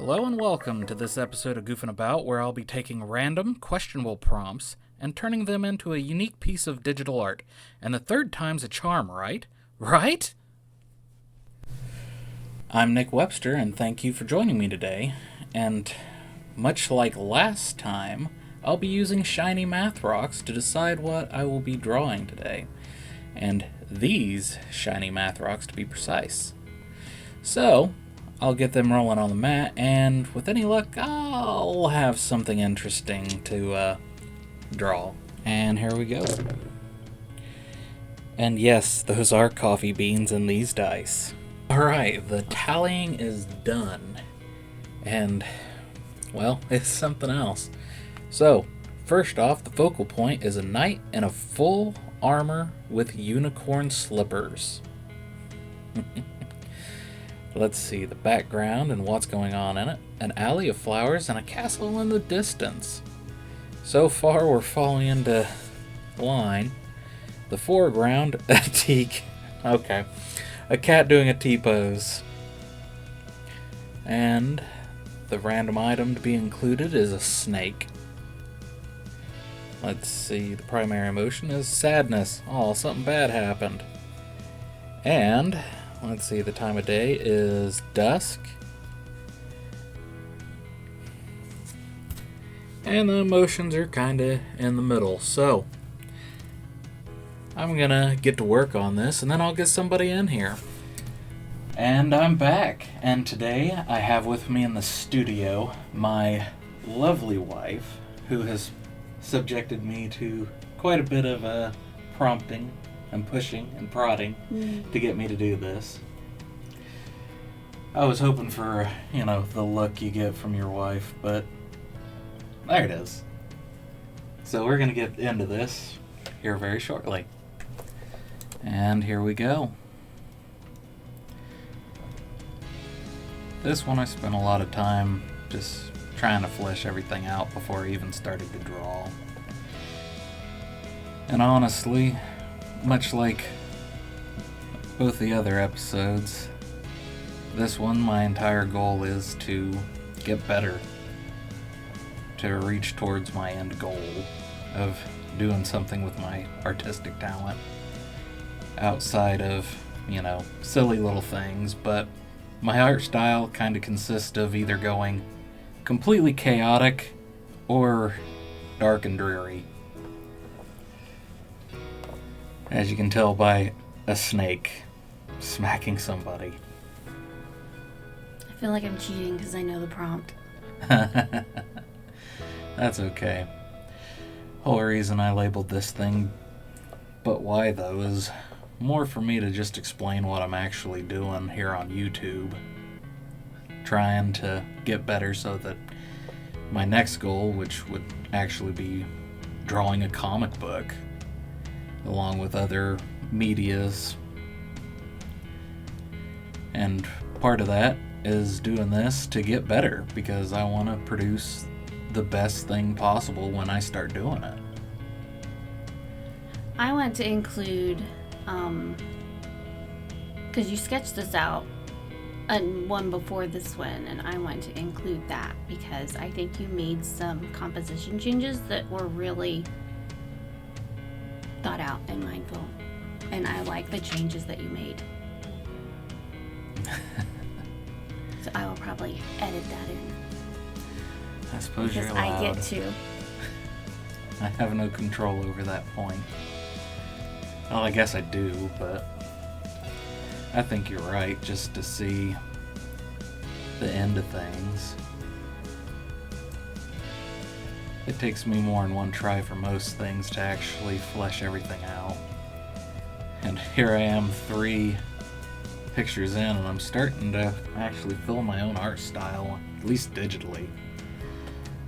Hello and welcome to this episode of Goofin About, where I'll be taking random, questionable prompts and turning them into a unique piece of digital art. And the third time's a charm, right? Right? I'm Nick Webster, and thank you for joining me today. And much like last time, I'll be using shiny math rocks to decide what I will be drawing today. And these shiny math rocks, to be precise. So, I'll get them rolling on the mat, and with any luck, I'll have something interesting to draw. And here we go. And yes, those are coffee beans in these dice. Alright, the tallying is done. And, well, it's something else. So, first off, the focal point is a knight in a full armor with unicorn slippers. Let's see the background and what's going on in it. An alley of flowers and a castle in the distance. So far we're falling into line. The foreground, a teak. Okay. A cat doing a T-pose. And the random item to be included is a snake. Let's see, the primary emotion is sadness. Oh, something bad happened. And let's see, the time of day is dusk. And the emotions are kind of in the middle. So, I'm going to get to work on this, and then I'll get somebody in here. And I'm back. And today I have with me in the studio my lovely wife, who has subjected me to quite a bit of prompting and pushing and prodding to get me to do this. I was hoping for, the look you get from your wife, but there it is. So we're going to get into this here very shortly. And here we go. This one I spent a lot of time just trying to flesh everything out before I even started to draw. And honestly, much like both the other episodes, this one, my entire goal is to get better, to reach towards my end goal of doing something with my artistic talent outside of, silly little things. But my art style kind of consists of either going completely chaotic or dark and dreary. As you can tell by a snake smacking somebody. I feel like I'm cheating because I know the prompt. That's okay. Whole reason I labeled this thing, but why though, is more for me to just explain what I'm actually doing here on YouTube. Trying to get better so that my next goal, which would actually be drawing a comic book, along with other medias. And part of that is doing this to get better, because I want to produce the best thing possible when I start doing it. I want to include, because you sketched this out, one before this one, and I want to include that because I think you made some composition changes that were really thought out and mindful, and I like the changes that you made. So I will probably edit that in. I suppose because you're allowed. I get to. I have no control over that point. Well, I guess I do, but I think you're right, just to see the end of things. It takes me more than one try for most things to actually flesh everything out. And here I am 3 pictures in, and I'm starting to actually fill my own art style, at least digitally,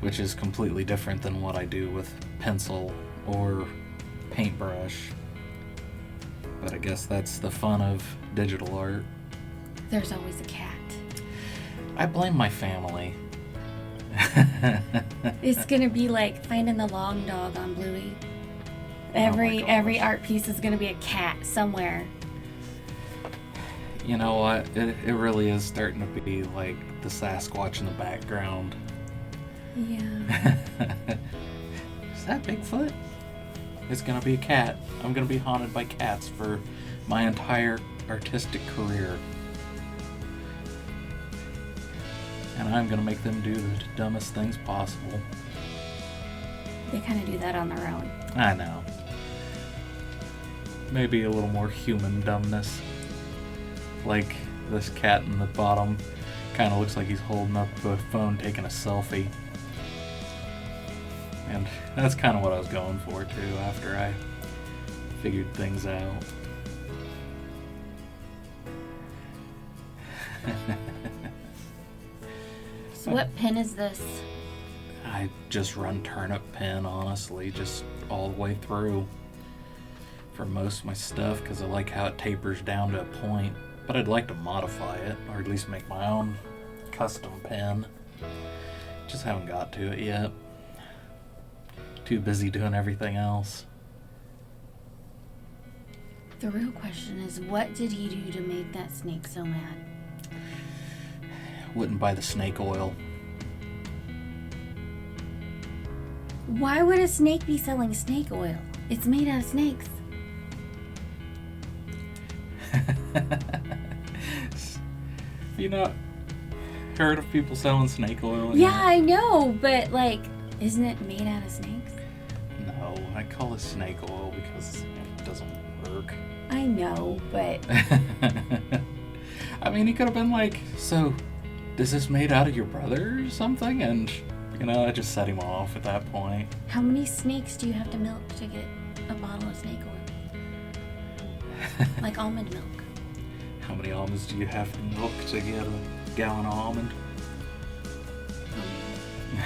which is completely different than what I do with pencil or paintbrush. But I guess that's the fun of digital art. There's always a cat. I blame my family. It's gonna be like finding the long dog on Bluey. Oh my Every gosh. art piece is gonna be a cat somewhere. You know what? It really is starting to be like the Sasquatch in the background. Yeah. Is that Bigfoot? It's gonna be a cat. I'm gonna be haunted by cats for my entire artistic career. And I'm gonna make them do the dumbest things possible. They kind of do that on their own. I know. Maybe a little more human dumbness. Like this cat in the bottom kind of looks like he's holding up a phone taking a selfie. And that's kind of what I was going for too after I figured things out. So what pin is this? I just run turnip pin, honestly, just all the way through for most of my stuff because I like how it tapers down to a point. But I'd like to modify it, or at least make my own custom pin. Just haven't got to it yet. Too busy doing everything else. The real question is, what did he do to make that snake so mad? Wouldn't buy the snake oil. Why would a snake be selling snake oil? It's made out of snakes. You not heard of people selling snake oil? Yeah, I know, but like, isn't it made out of snakes? No, I call it snake oil because it doesn't work. I know, but I mean, he could have been like, so, is this made out of your brother or something? And, you know, I just set him off at that point. how many snakes do you have to milk to get a bottle of snake oil? Like almond milk. How many almonds do you have to milk to get a gallon of almond?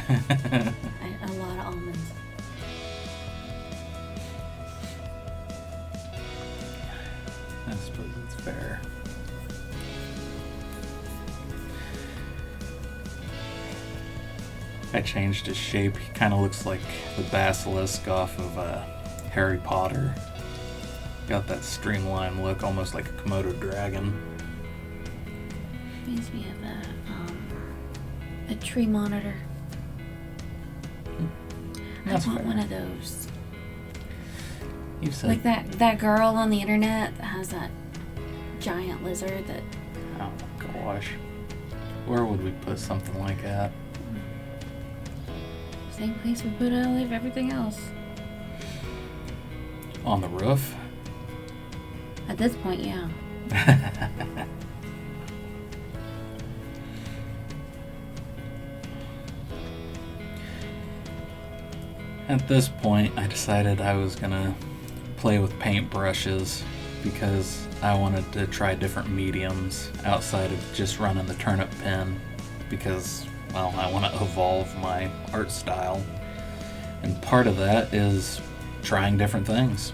A lot of almonds. I suppose it's fair. I changed his shape. He kind of looks like the basilisk off of Harry Potter. Got that streamlined look, almost like a Komodo dragon. Reminds me of a tree monitor. That's I want fair. one of those. You said, Like that girl on the internet that has that giant lizard that... oh my gosh. Where would we put something like that? Same place we put all of everything else. On the roof? At this point, yeah. At this point, I decided I was gonna play with paintbrushes because I wanted to try different mediums outside of just running the turnip pen because, well, I want to evolve my art style. And part of that is trying different things.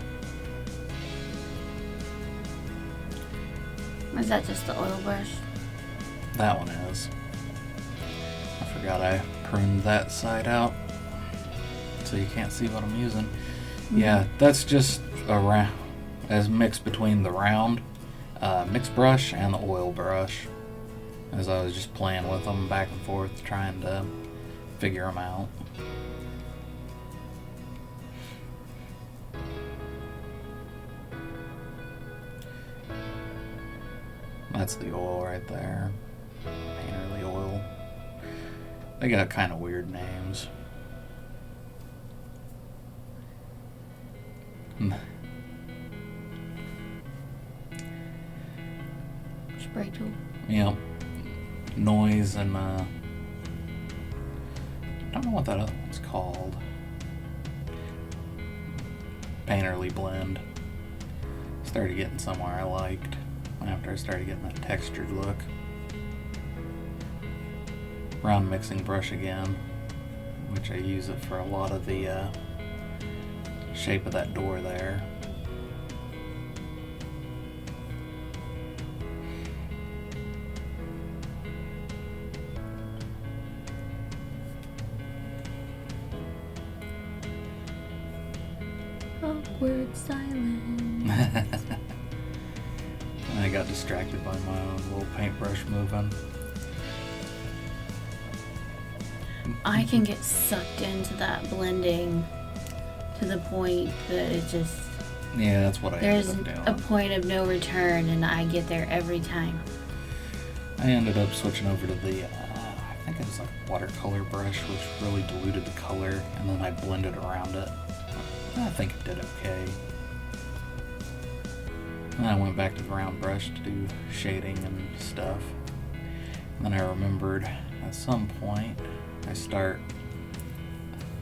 Is that just the oil brush? That one is. I forgot I pruned that side out so you can't see what I'm using. Yeah, that's just a mix between the round mixed brush and the oil brush, as I was just playing with them back and forth trying to figure them out. That's the oil right there. Painterly oil. They got kind of weird names. Spray tool. Yep. Noise and I don't know what that other one's called. Painterly blend. Started getting somewhere I liked after I started getting that textured look. Round mixing brush again, which I use it for a lot of the shape of that door there. Awkward silence. I I got distracted by my own little paintbrush moving. I can get sucked into that blending to the point that it just... Yeah, that's what I There's ended up a doing. point of no return, and I get there every time. I ended up switching over to the, I think it was like watercolor brush, which really diluted the color, and then I blended around it. I think it did okay. And then I went back to the round brush to do shading and stuff. And then I remembered at some point I start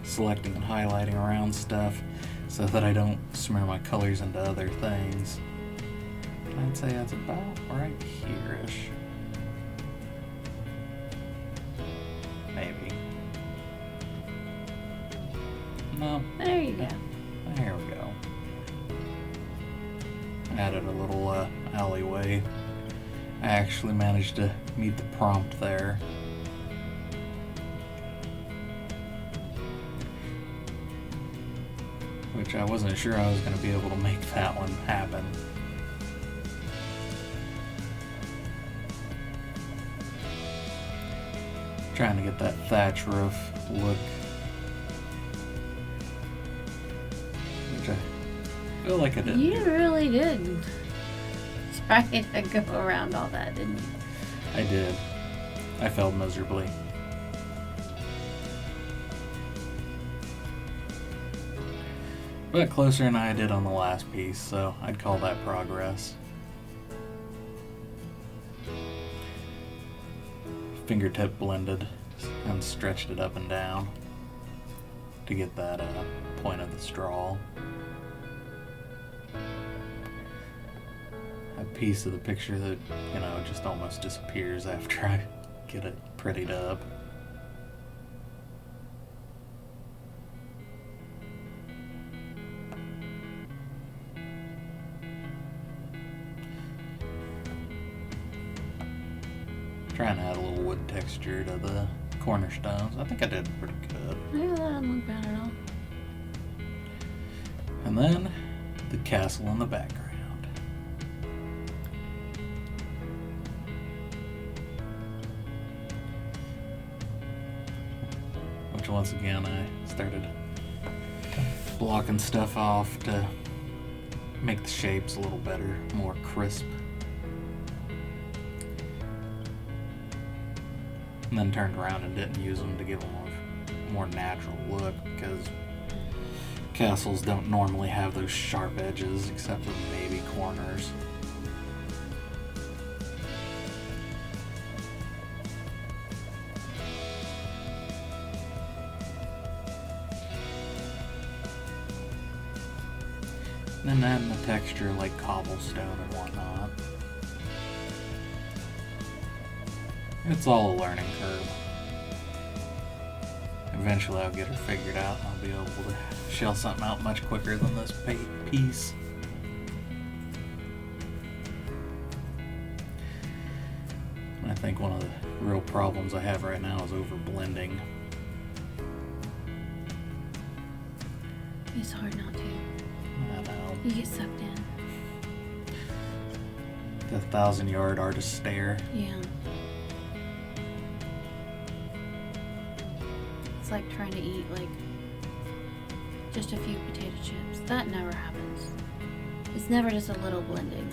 selecting and highlighting around stuff so that I don't smear my colors into other things. I'd say that's about right here-ish. Maybe. No. There you go. There we go. Added a little alleyway. I actually managed to meet the prompt there. Which I wasn't sure I was going to be able to make that one happen. Trying to get that thatch roof look. Which I feel like I did. You really did try to go around all that, didn't you? I did. I failed miserably. But closer than I did on the last piece, so I'd call that progress. Fingertip blended and stretched it up and down to get that point of the straw. A piece of the picture that, just almost disappears after I get it prettied up. Trying to add a little wood texture to the cornerstones. I think I did pretty good. Yeah, that doesn't look bad at all. And then the castle in the background. Which once again I started blocking stuff off to make the shapes a little better, more crisp. And then turned around and didn't use them to give them a more natural look, because castles don't normally have those sharp edges except for maybe corners. And then adding the texture like cobblestone and whatnot. It's all a learning curve. Eventually I'll get her figured out and I'll be able to shell something out much quicker than this piece. And I think one of the real problems I have right now is over blending. It's hard not to. I know. You get sucked in. The 1,000-yard artist stare. Yeah. It's like trying to eat just a few potato chips. That never happens. It's never just a little blending.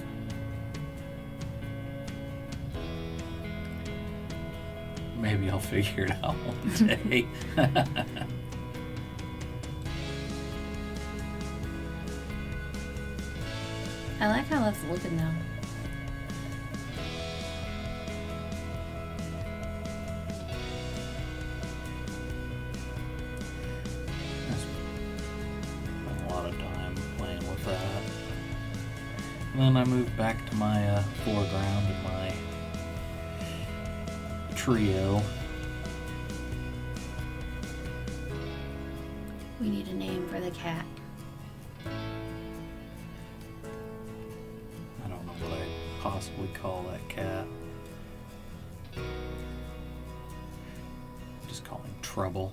Maybe I'll figure it out one day. I like how that's looking though. A lot of time playing with that. And then I moved back to my foreground and my trio. We need a name for the cat. I don't know what I'd possibly call that cat. Just call him Trouble.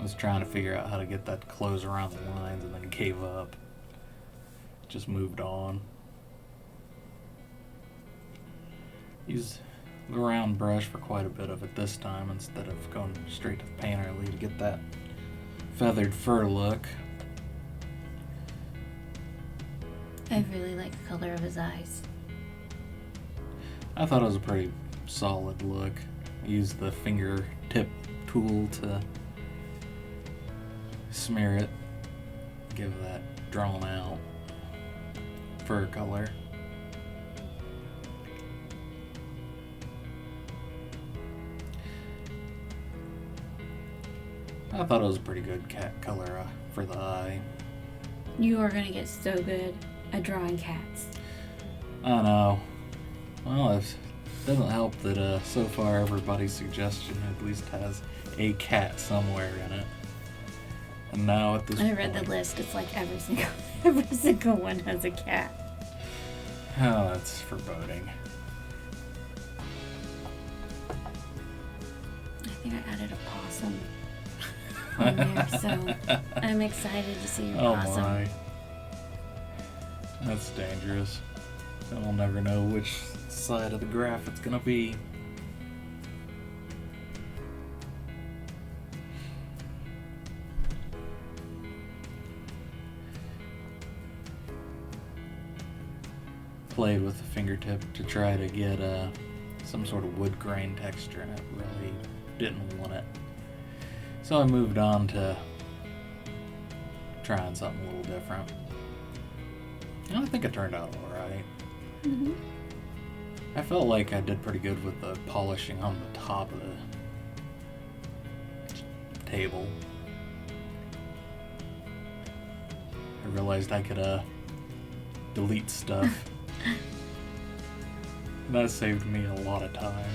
I was trying to figure out how to get that to close around the lines and then gave up. Just moved on. Used the round brush for quite a bit of it this time instead of going straight to the painterly to get that feathered fur look. I really like the color of his eyes. I thought it was a pretty solid look. Used the fingertip tool to smear it, give that drawn out fur color. I thought it was a pretty good cat color for the eye. You are going to get so good at drawing cats. I know. Well, it doesn't help that so far everybody's suggestion at least has a cat somewhere in it. And now at this I read point, the list. It's like every single one has a cat. Oh, that's foreboding. I think I added a possum on there, so I'm excited to see your possum. Oh my. That's dangerous. I'll never know which side of the graph it's gonna be. Played with the fingertip to try to get some sort of wood grain texture, and it really didn't want it. So I moved on to trying something a little different. And I think it turned out alright. Mm-hmm. I felt like I did pretty good with the polishing on the top of the table. I realized I could delete stuff. That saved me a lot of time.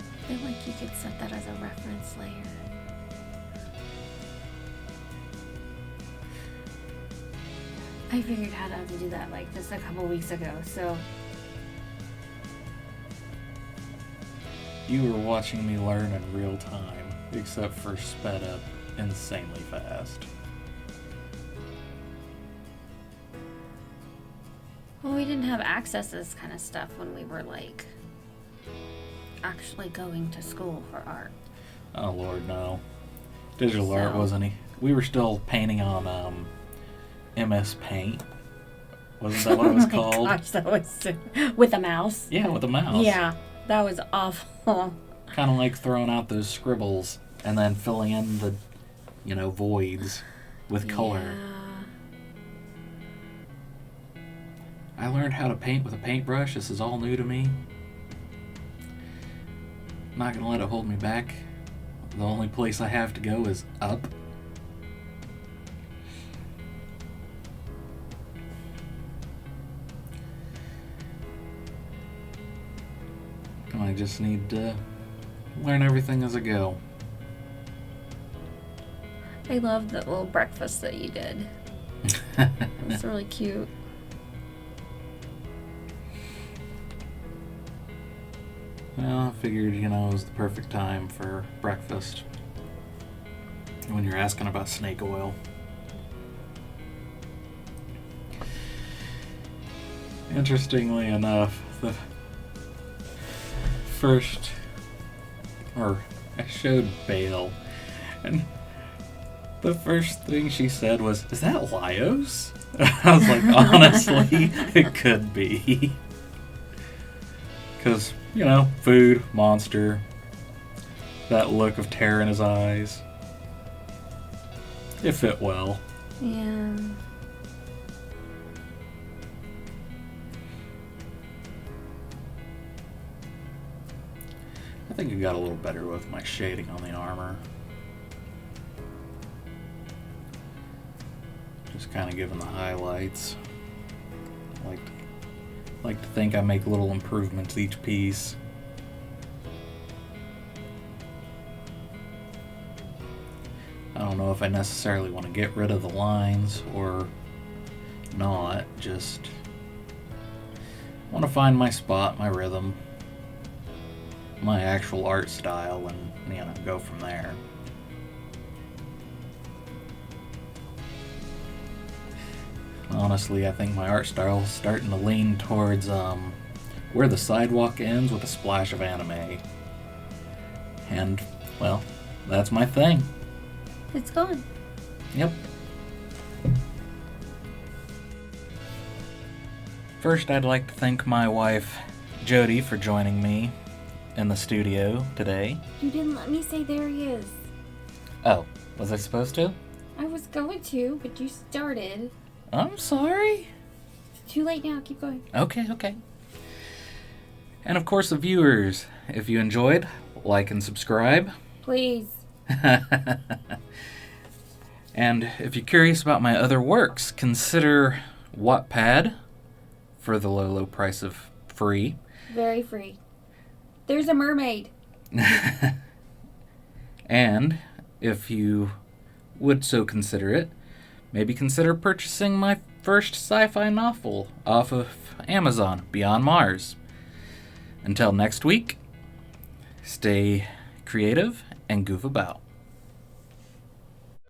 I feel like you could set that as a reference layer. I figured out how to do that like just a couple weeks ago, so You were watching me learn in real time, except for sped up insanely fast. well, we didn't have access to this kind of stuff when we were like actually going to school for art. Oh Lord, no. Digital art So- wasn't. We were still painting on MS Paint. Wasn't that what it was Oh my called? gosh, that was so... with a mouse. Yeah, with a mouse. Yeah, that was awful. Kind of like throwing out those scribbles and then filling in the, voids with color. Yeah. I learned how to paint with a paintbrush. This is all new to me. Not gonna let it hold me back. The only place I have to go is up. And I just need to learn everything as I go. I love the little breakfast that you did. It's really cute. Well, I figured, it was the perfect time for breakfast. When you're asking about snake oil. Interestingly enough, the first, I showed Bale, and the first thing she said was, "Is that Lios?" I was like, honestly, it could be. Because, food, monster, that look of terror in his eyes. It fit well. Yeah. I think I got a little better with my shading on the armor. Just kind of giving the highlights. Like to think I make little improvements each piece. I don't know if I necessarily want to get rid of the lines or not. Just want to find my spot, my rhythm, my actual art style and, go from there. Honestly, I think my art style is starting to lean towards where the sidewalk ends with a splash of anime. And, well, that's my thing. It's gone. Yep. First, I'd like to thank my wife, Jody, for joining me in the studio today. You didn't let me say there he is. Oh, was I supposed to? I was going to, but you started. I'm sorry. It's too late now. Keep going. Okay. And of course, the viewers, if you enjoyed, like and subscribe. Please. And if you're curious about my other works, consider Wattpad for the low price of free. Very free. There's a mermaid. And if you would so consider it, maybe consider purchasing my first sci-fi novel off of Amazon, Beyond Mars. Until next week, stay creative and goof about.